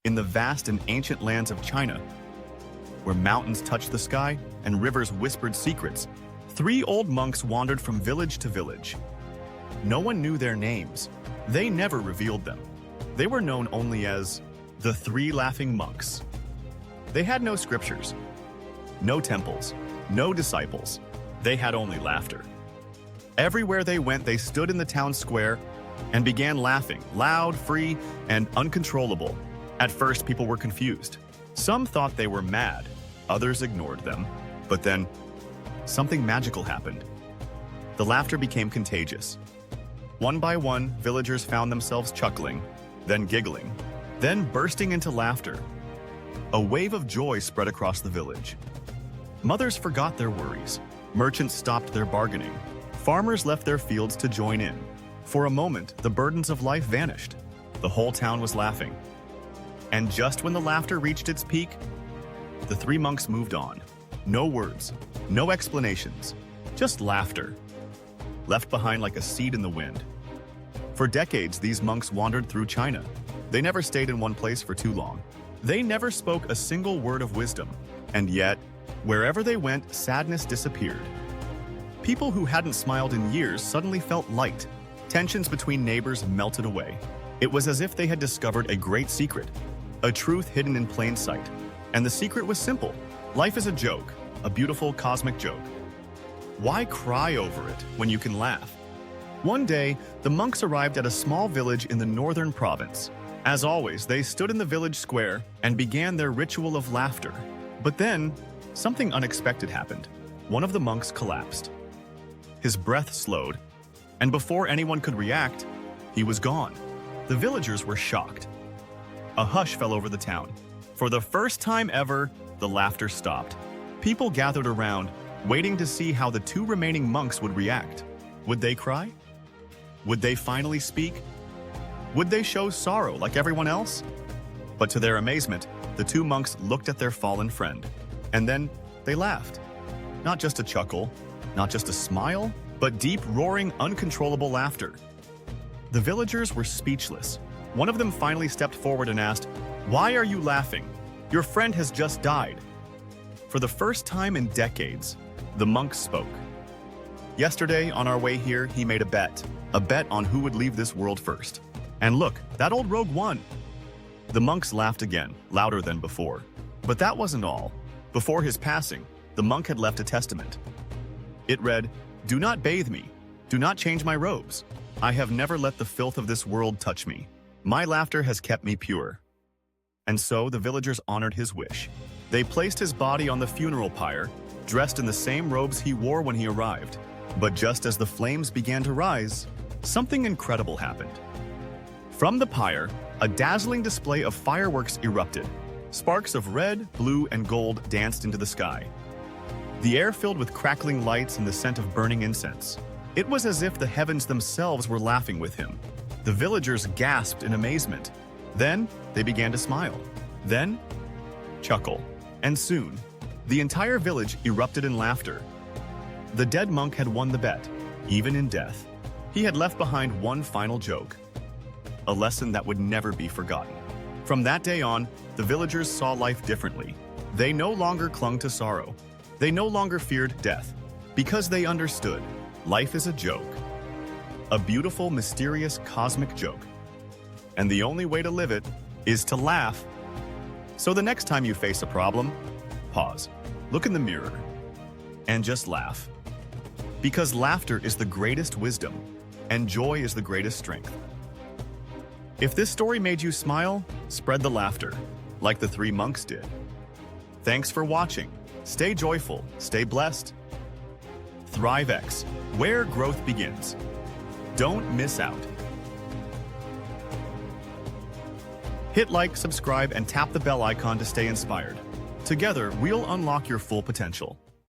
in the vast and ancient lands of China, where mountains touched the sky and rivers whispered secrets, 3 old monks wandered from village to village. No one knew their names. They never revealed them. They were known only as the 3 Laughing Monks. They had no scriptures, no temples, no disciples. They had only laughter. Everywhere they went, they stood in the town square and began laughing, loud, free, and uncontrollable. At first, people were confused. Some thought they were mad, others ignored them. But then, something magical happened. The laughter became contagious. One by one, villagers found themselves chuckling, then giggling, then bursting into laughter. A wave of joy spread across the village. Mothers forgot their worries. Merchants stopped their bargaining. Farmers left their fields to join in. For a moment, the burdens of life vanished. The whole town was laughing. And just when the laughter reached its peak, the 3 monks moved on. No words, no explanations, just laughter, left behind like a seed in the wind. For decades, these monks wandered through China. They never stayed in one place for too long. They never spoke a single word of wisdom. And yet, wherever they went, sadness disappeared. People who hadn't smiled in years suddenly felt light. Tensions between neighbors melted away. It was as if they had discovered a great secret, a truth hidden in plain sight. And the secret was simple. Life is a joke, a beautiful cosmic joke. Why cry over it when you can laugh? One day, the monks arrived at a small village in the northern province. As always, they stood in the village square and began their ritual of laughter. But then, something unexpected happened. One of the monks collapsed. His breath slowed, and before anyone could react, he was gone. The villagers were shocked. A hush fell over the town. For the first time ever, the laughter stopped. People gathered around, waiting to see how the 2 remaining monks would react. Would they cry? Would they finally speak? Would they show sorrow like everyone else? But to their amazement, the 2 monks looked at their fallen friend. And then they laughed. Not just a chuckle, not just a smile, but deep, roaring, uncontrollable laughter. The villagers were speechless. One of them finally stepped forward and asked, "Why are you laughing? Your friend has just died." For the first time in decades, the monks spoke. Yesterday, on our way here, he made a bet on who would leave this world first. And look, that old rogue won. The monks laughed again, louder than before. But that wasn't all. Before his passing, the monk had left a testament. It read, "Do not bathe me. Do not change my robes. I have never let the filth of this world touch me. My laughter has kept me pure." And so the villagers honored his wish. They placed his body on the funeral pyre, dressed in the same robes he wore when he arrived. But just as the flames began to rise, something incredible happened. From the pyre, a dazzling display of fireworks erupted. Sparks of red, blue, and gold danced into the sky. The air filled with crackling lights and the scent of burning incense. It was as if the heavens themselves were laughing with him. The villagers gasped in amazement. Then they began to smile. Then, chuckle. And soon, the entire village erupted in laughter. The dead monk had won the bet, even in death. He had left behind one final joke, a lesson that would never be forgotten. From that day on, the villagers saw life differently. They no longer clung to sorrow. They no longer feared death, because they understood life is a joke, a beautiful, mysterious, cosmic joke. And the only way to live it is to laugh. So the next time you face a problem, pause, look in the mirror, and just laugh. Because laughter is the greatest wisdom, and joy is the greatest strength. If this story made you smile, spread the laughter, like the 3 monks did. Thanks for watching. Stay joyful, stay blessed. ThriveX, where growth begins. Don't miss out. Hit like, subscribe, and tap the bell icon to stay inspired. Together, we'll unlock your full potential.